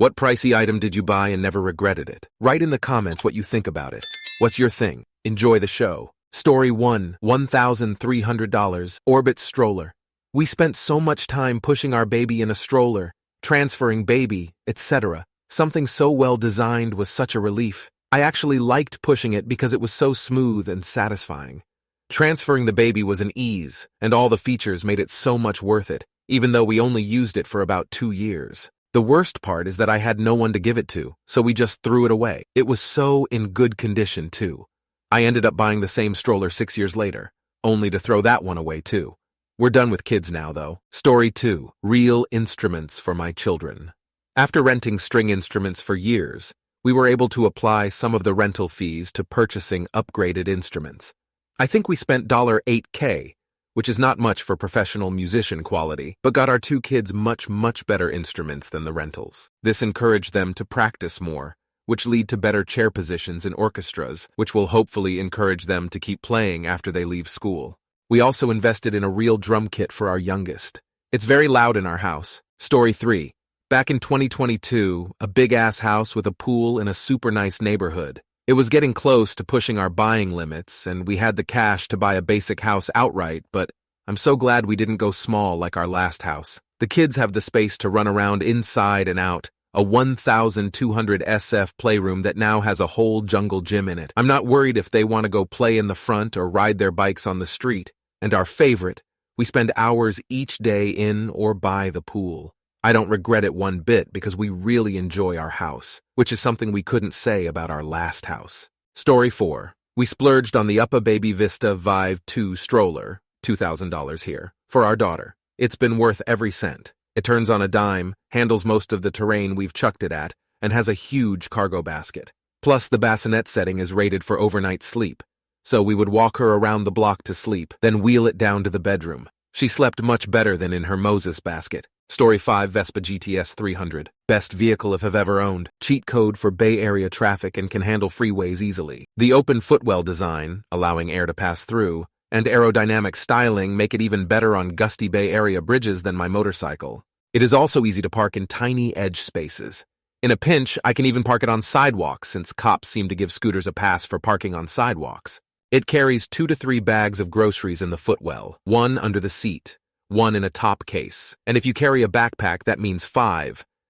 What pricey item did you buy and never regretted it? Write in the comments what you think about it. What's your thing? Enjoy the show. Story 1, $1,300, Orbit Stroller. We spent so much time pushing our baby in a stroller, transferring baby, etc. Something so well designed was such a relief. I actually liked pushing it because it was so smooth and satisfying. Transferring the baby was an ease, and all the features made it so much worth it, even though we only used it for about 2 years. The worst part is that I had no one to give it to, so we just threw it away. It was so in good condition, too. I ended up buying the same stroller 6 years later, only to throw that one away, too. We're done with kids now, though. Story 2, Real Instruments for My Children. After renting string instruments for years, we were able to apply some of the rental fees to purchasing upgraded instruments. I think we spent $8K, which is not much for professional musician quality, but got our 2 kids much better instruments than the rentals. This encouraged them to practice more, which lead to better chair positions in orchestras, which will hopefully encourage them to keep playing after they leave school. We also invested in a real drum kit for our youngest. It's very loud in our house. Story 3. Back in 2022, a big-ass house with a pool in a super nice neighborhood. It was getting close to pushing our buying limits, and we had the cash to buy a basic house outright, but I'm so glad we didn't go small like our last house. The kids have the space to run around inside and out, a 1,200 SF playroom that now has a whole jungle gym in it. I'm not worried if they want to go play in the front or ride their bikes on the street, and our favorite, we spend hours each day in or by the pool. I don't regret it one bit because we really enjoy our house, which is something we couldn't say about our last house. Story 4. We splurged on the Uppa Baby Vista Vive 2 stroller, $2,000 here, for our daughter. It's been worth every cent. It turns on a dime, handles most of the terrain we've chucked it at, and has a huge cargo basket. Plus, the bassinet setting is rated for overnight sleep, so we would walk her around the block to sleep, then wheel it down to the bedroom. She slept much better than in her Moses basket. Story 5, Vespa GTS 300. Best vehicle I've ever owned. Cheat code for Bay Area traffic and can handle freeways easily. The open footwell design, allowing air to pass through, and aerodynamic styling make it even better on gusty Bay Area bridges than my motorcycle. It is also easy to park in tiny edge spaces. In a pinch, I can even park it on sidewalks since cops seem to give scooters a pass for parking on sidewalks. It carries 2 to 3 bags of groceries in the footwell, 1 under the seat, 1 in a top case, and if you carry a backpack, that means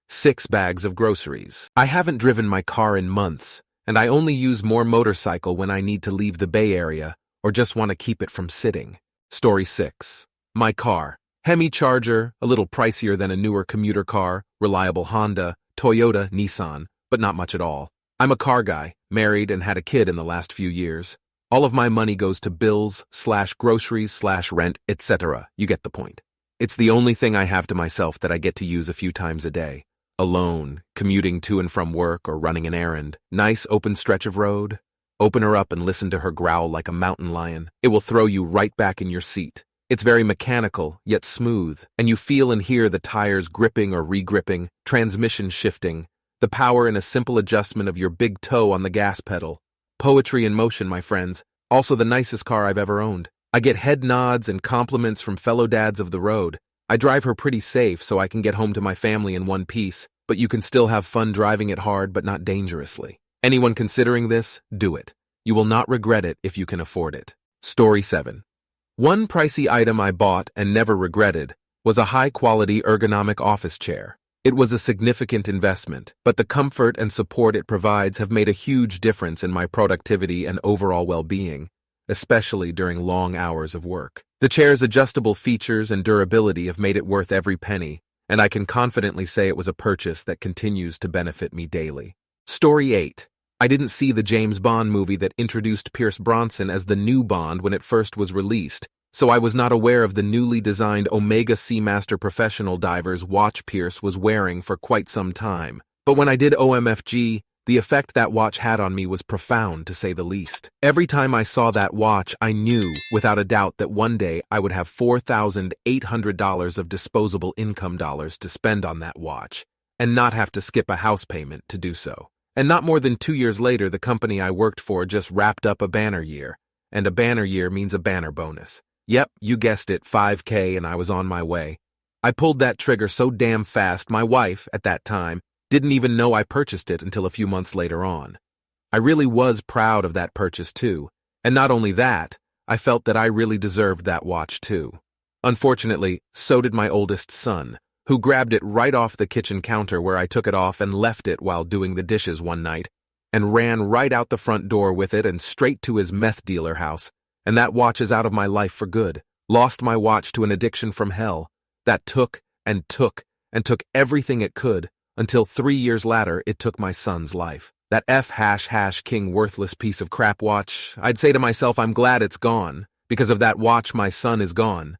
6 bags of groceries. I haven't driven my car in months, and I only use more motorcycle when I need to leave the Bay Area or just want to keep it from sitting. Story 6. My car. Hemi Charger, a little pricier than a newer commuter car, reliable Honda, Toyota, Nissan, but not much at all. I'm a car guy, married and had a kid in the last few years. All of my money goes to bills/groceries/rent, etc. You get the point. It's the only thing I have to myself that I get to use a few times a day. Alone, commuting to and from work or running an errand. Nice open stretch of road. Open her up and listen to her growl like a mountain lion. It will throw you right back in your seat. It's very mechanical, yet smooth, and you feel and hear the tires gripping or re-gripping, transmission shifting, the power in a simple adjustment of your big toe on the gas pedal. Poetry in motion, my friends. Also the nicest car I've ever owned. I get head nods and compliments from fellow dads of the road. I drive her pretty safe so I can get home to my family in one piece, but you can still have fun driving it hard but not dangerously. Anyone considering this, do it. You will not regret it if you can afford it. Story 7. One pricey item I bought and never regretted was a high-quality ergonomic office chair. It was a significant investment, but the comfort and support it provides have made a huge difference in my productivity and overall well-being, especially during long hours of work. The chair's adjustable features and durability have made it worth every penny, and I can confidently say it was a purchase that continues to benefit me daily. Story 8. I didn't see the James Bond movie that introduced Pierce Brosnan as the new Bond when it first was released, so I was not aware of the newly designed Omega Seamaster Professional Divers watch Pierce was wearing for quite some time. But when I did OMFG, the effect that watch had on me was profound, to say the least. Every time I saw that watch, I knew, without a doubt, that one day I would have $4,800 of disposable income dollars to spend on that watch, and not have to skip a house payment to do so. And not more than 2 years later, the company I worked for just wrapped up a banner year, and a banner year means a banner bonus. Yep, you guessed it, 5K, and I was on my way. I pulled that trigger so damn fast, my wife, at that time, Didn't even know I purchased it until a few months later on. I really was proud of that purchase too, and not only that, I felt that I really deserved that watch too. Unfortunately, so did my oldest son, who grabbed it right off the kitchen counter where I took it off and left it while doing the dishes one night, and ran right out the front door with it and straight to his meth dealer house. And that watch is out of my life for good. Lost my watch to an addiction from hell that took and took and took everything it could until 3 years later it took my son's life. That F##king worthless piece of crap watch, I'd say to myself I'm glad it's gone. Because of that watch my son is gone.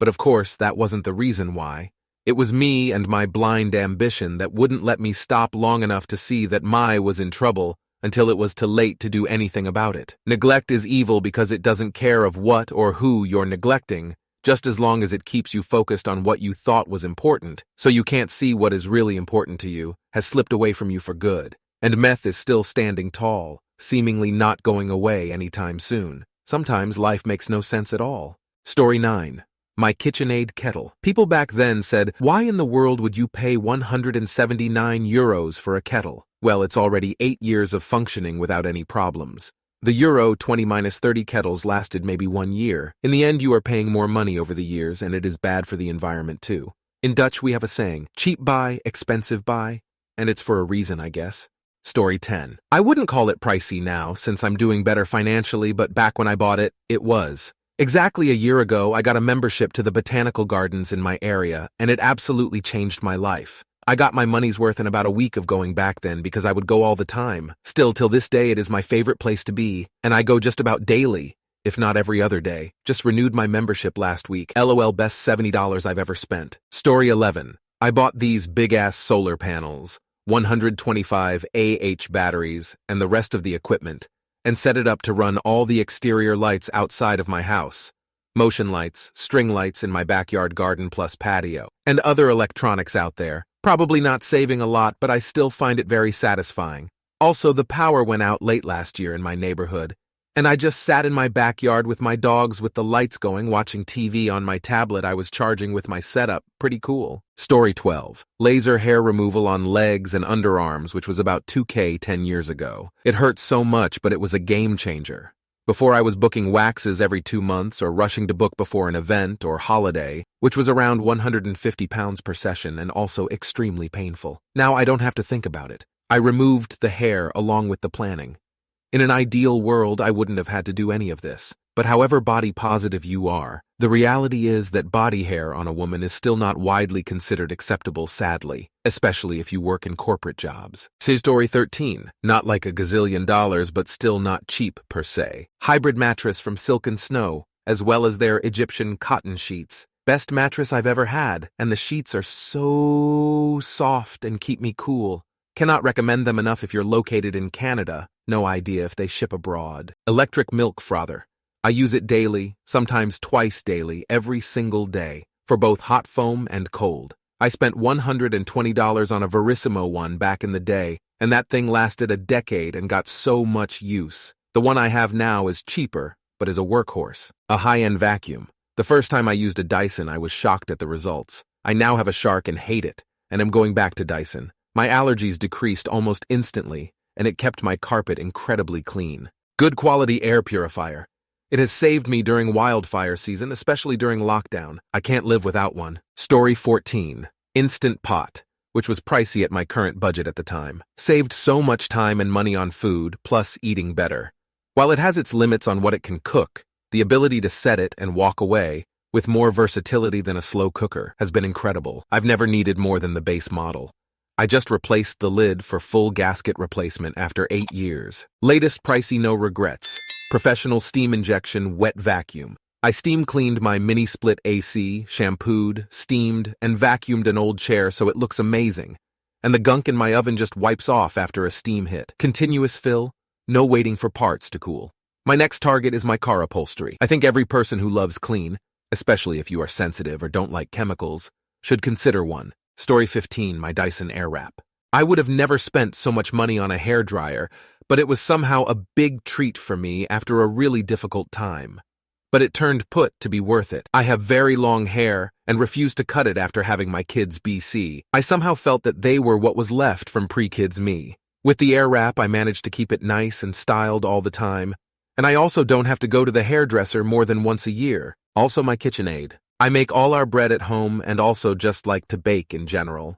But of course that wasn't the reason why. It was me and my blind ambition that wouldn't let me stop long enough to see that my was in trouble until it was too late to do anything about it. Neglect is evil because it doesn't care of what or who you're neglecting, just as long as it keeps you focused on what you thought was important, so you can't see what is really important to you, has slipped away from you for good. And meth is still standing tall, seemingly not going away anytime soon. Sometimes life makes no sense at all. Story 9. My KitchenAid kettle. People back then said, why in the world would you pay €179 for a kettle? Well, it's already 8 years of functioning without any problems. The Euro 20-30 kettles lasted maybe 1 year. In the end, you are paying more money over the years, and it is bad for the environment too. In Dutch, we have a saying, cheap buy, expensive buy, and it's for a reason, I guess. Story 10. I wouldn't call it pricey now, since I'm doing better financially, but back when I bought it, it was. Exactly a year ago, I got a membership to the botanical gardens in my area, and it absolutely changed my life. I got my money's worth in about a week of going back then because I would go all the time. Still, till this day, it is my favorite place to be, and I go just about daily, if not every other day. Just renewed my membership last week. LOL, best $70 I've ever spent. Story 11. I bought these big-ass solar panels, 125 batteries, and the rest of the equipment, and set it up to run all the exterior lights outside of my house. Motion lights, string lights in my backyard garden plus patio, and other electronics out there. Probably not saving a lot, but I still find it very satisfying. Also, the power went out late last year in my neighborhood, and I just sat in my backyard with my dogs with the lights going, watching TV on my tablet I was charging with my setup. Pretty cool. Story 12. Laser hair removal on legs and underarms, which was about $2K 10 years ago. It hurt so much, but it was a game changer. Before I was booking waxes every 2 months or rushing to book before an event or holiday, which was around 150 pounds per session and also extremely painful. Now I don't have to think about it. I removed the hair along with the planning. In an ideal world, I wouldn't have had to do any of this. But however body positive you are, the reality is that body hair on a woman is still not widely considered acceptable, sadly, especially if you work in corporate jobs. Say Story 13. Not like a gazillion dollars, but still not cheap per se. Hybrid mattress from Silk and Snow, as well as their Egyptian cotton sheets. Best mattress I've ever had, and the sheets are so soft and keep me cool. Cannot recommend them enough if you're located in Canada. No idea if they ship abroad. Electric milk frother. I use it daily, sometimes twice daily, every single day, for both hot foam and cold. I spent $120 on a Verissimo one back in the day, and that thing lasted a decade and got so much use. The one I have now is cheaper, but is a workhorse. A high-end vacuum. The first time I used a Dyson, I was shocked at the results. I now have a Shark and hate it, and am going back to Dyson. My allergies decreased almost instantly, and it kept my carpet incredibly clean. Good quality air purifier. It has saved me during wildfire season, especially during lockdown. I can't live without one. Story 14. Instant Pot, which was pricey at my current budget at the time. Saved so much time and money on food, plus eating better. While it has its limits on what it can cook, the ability to set it and walk away, with more versatility than a slow cooker, has been incredible. I've never needed more than the base model. I just replaced the lid for full gasket replacement after 8 years. Latest Pricey, no regrets. Professional steam injection wet vacuum. I steam cleaned my mini split AC, shampooed, steamed, and vacuumed an old chair so it looks amazing. And the gunk in my oven just wipes off after a steam hit. Continuous fill, no waiting for parts to cool. My next target is my car upholstery. I think every person who loves clean, especially if you are sensitive or don't like chemicals, should consider one. Story 15. My Dyson Airwrap. I would have never spent so much money on a hairdryer, but it was somehow a big treat for me after a really difficult time. but it turned put to be worth it. I have very long hair and refused to cut it after having my kids BC. I somehow felt that they were what was left from pre-kids me. With the air wrap, I managed to keep it nice and styled all the time, and I also don't have to go to the hairdresser more than once a year. Also my KitchenAid. I make all our bread at home and also just like to bake in general.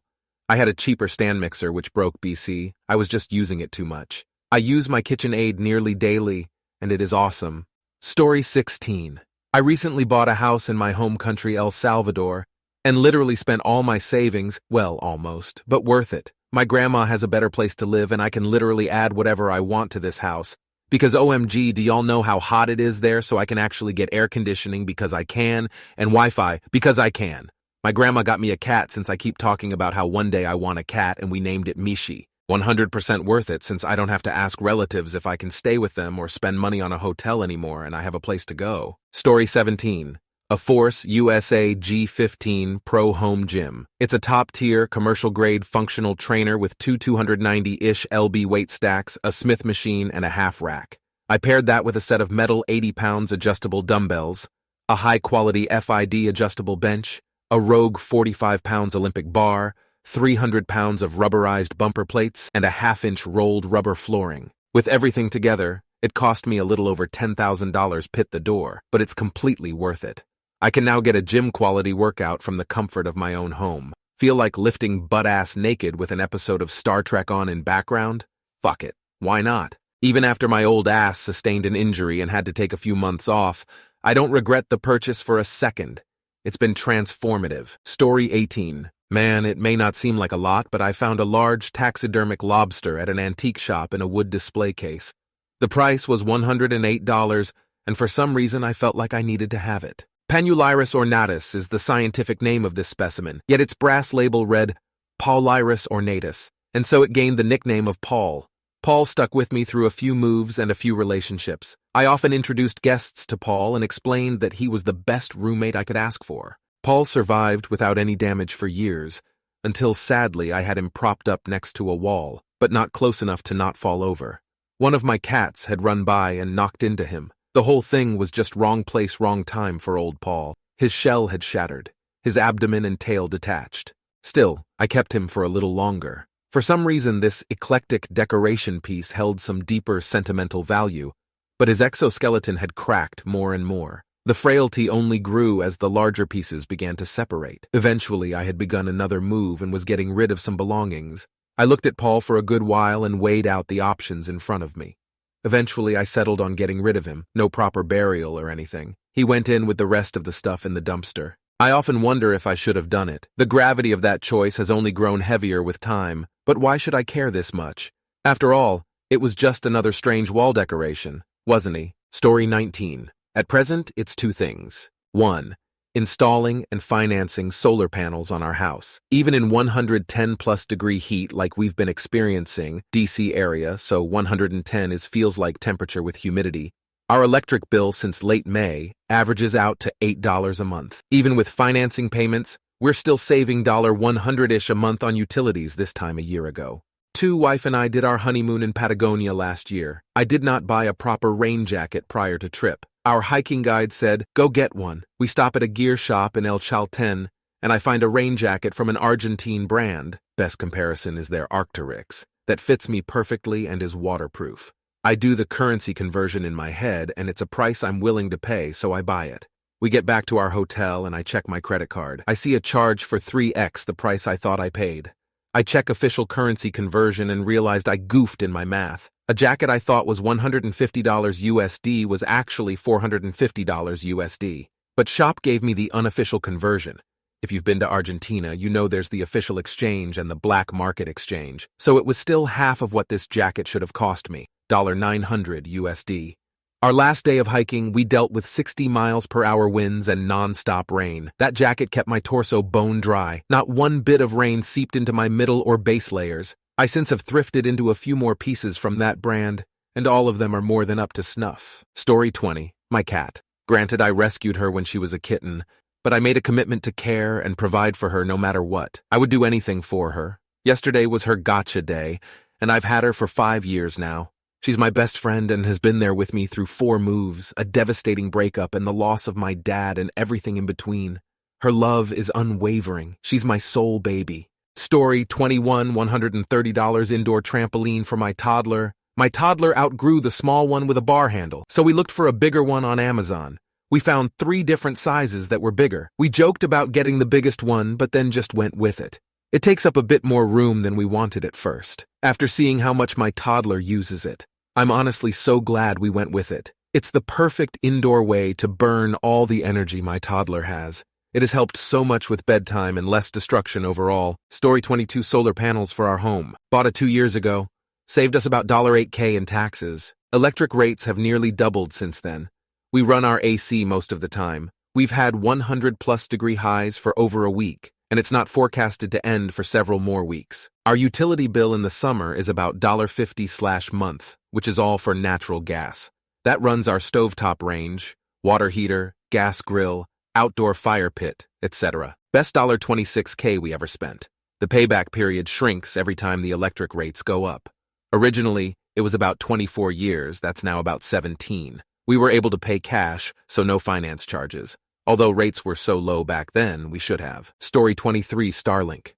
I had a cheaper stand mixer which broke BC. I was just using it too much. I use my KitchenAid nearly daily, and it is awesome. Story 16. I recently bought a house in my home country El Salvador and literally spent all my savings, well, almost, but worth it. My grandma has a better place to live and I can literally add whatever I want to this house. Because OMG, do y'all know how hot it is there, so I can actually get air conditioning because I can, and Wi-Fi because I can. My grandma got me a cat since I keep talking about how one day I want a cat and we named it Mishi. 100% worth it since I don't have to ask relatives if I can stay with them or spend money on a hotel anymore and I have a place to go. Story 17. A Force USA G15 Pro Home Gym. It's a top-tier, commercial-grade functional trainer with two 290-ish lb weight stacks, a Smith machine, and a half rack. I paired that with a set of metal 80-pounds adjustable dumbbells, a high-quality FID adjustable bench, a Rogue 45 pounds Olympic bar, 300 pounds of rubberized bumper plates, and a half-inch rolled rubber flooring. With everything together, it cost me a little over $10,000 pit the door, but it's completely worth it. I can now get a gym-quality workout from the comfort of my own home. Feel like lifting butt-ass naked with an episode of Star Trek on in background? Fuck it. Why not? Even after my old ass sustained an injury and had to take a few months off, I don't regret the purchase for a second. It's been transformative. Story 18. Man, it may not seem like a lot, but I found a large taxidermic lobster at an antique shop in a wood display case. The price was $108, and for some reason I felt like I needed to have it. Panulirus ornatus is the scientific name of this specimen, yet its brass label read Paulirus ornatus, and so it gained the nickname of Paul. Paul stuck with me through a few moves and a few relationships. I often introduced guests to Paul and explained that he was the best roommate I could ask for. Paul survived without any damage for years, until sadly I had him propped up next to a wall, but not close enough to not fall over. One of my cats had run by and knocked into him. The whole thing was just wrong place, wrong time for old Paul. His shell had shattered, his abdomen and tail detached. Still, I kept him for a little longer. For some reason, this eclectic decoration piece held some deeper sentimental value, but his exoskeleton had cracked more and more. The frailty only grew as the larger pieces began to separate. Eventually, I had begun another move and was getting rid of some belongings. I looked at Paul for a good while and weighed out the options in front of me. Eventually, I settled on getting rid of him, no proper burial or anything. He went in with the rest of the stuff in the dumpster. I often wonder if I should have done it. The gravity of that choice has only grown heavier with time, but why should I care this much? After all, it was just another strange wall decoration, wasn't he? Story 19. At present, it's two things. 1. Installing and financing solar panels on our house. Even in 110+ degree heat like we've been experiencing, DC area, so 110 feels like temperature with humidity, our electric bill since late May averages out to $8 a month. Even with financing payments, we're still saving $100-ish a month on utilities this time a year ago. 2. Wife and I did our honeymoon in Patagonia last year. I did not buy a proper rain jacket prior to trip. Our hiking guide said, go get one. We stop at a gear shop in El Chalten, and I find a rain jacket from an Argentine brand, best comparison is their Arc'teryx, that fits me perfectly and is waterproof. I do the currency conversion in my head, and it's a price I'm willing to pay, so I buy it. We get back to our hotel, and I check my credit card. I see a charge for 3x the price I thought I paid. I check official currency conversion and realized I goofed in my math. A jacket I thought was $150 USD was actually $450 USD. But shop gave me the unofficial conversion. If you've been to Argentina, you know there's the official exchange and the black market exchange. So it was still half of what this jacket should have cost me, $900 USD. Our last day of hiking, we dealt with 60 miles per hour winds and non-stop rain. That jacket kept my torso bone dry. Not one bit of rain seeped into my middle or base layers. I since have thrifted into a few more pieces from that brand, and all of them are more than up to snuff. Story 20. My cat. Granted, I rescued her when she was a kitten, but I made a commitment to care and provide for her no matter what. I would do anything for her. Yesterday was her gotcha day, and I've had her for 5 years now. She's my best friend and has been there with me through 4 moves, a devastating breakup, and the loss of my dad and everything in between. Her love is unwavering. She's my soul baby. Story 21, $130 indoor trampoline for my toddler. My toddler outgrew the small one with a bar handle, so we looked for a bigger one on Amazon. We found 3 different sizes that were bigger. We joked about getting the biggest one, but then just went with it. It takes up a bit more room than we wanted at first, after seeing how much my toddler uses it. I'm honestly so glad we went with it. It's the perfect indoor way to burn all the energy my toddler has. It has helped so much with bedtime and less destruction overall. Story 22 solar panels for our home. Bought it 2 years ago. Saved us about $8K in taxes. Electric rates have nearly doubled since then. We run our AC most of the time. We've had 100+ degree highs for over a week, and it's not forecasted to end for several more weeks. Our utility bill in the summer is about $50/month, which is all for natural gas. That runs our stovetop range, water heater, gas grill, outdoor fire pit, etc. Best $26K we ever spent. The payback period shrinks every time the electric rates go up. Originally, it was about 24 years, that's now about 17. We were able to pay cash, so no finance charges. Although rates were so low back then, we should have. Story 23 Starlink.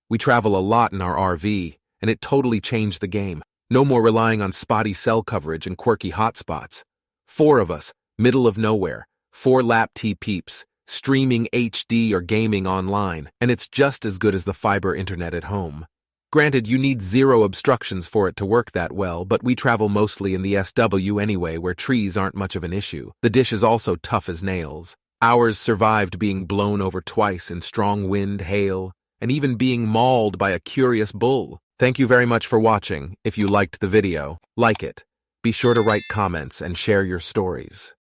We travel a lot in our RV, and it totally changed the game. No more relying on spotty cell coverage and quirky hotspots. 4 of us, middle of nowhere, 4 lap T-peeps, streaming HD or gaming online, and it's just as good as the fiber internet at home. Granted, you need 0 obstructions for it to work that well, but we travel mostly in the SW anyway, where trees aren't much of an issue. The dish is also tough as nails. Ours survived being blown over twice in strong wind, hail, and even being mauled by a curious bull. Thank you very much for watching. If you liked the video, like it. Be sure to write comments and share your stories.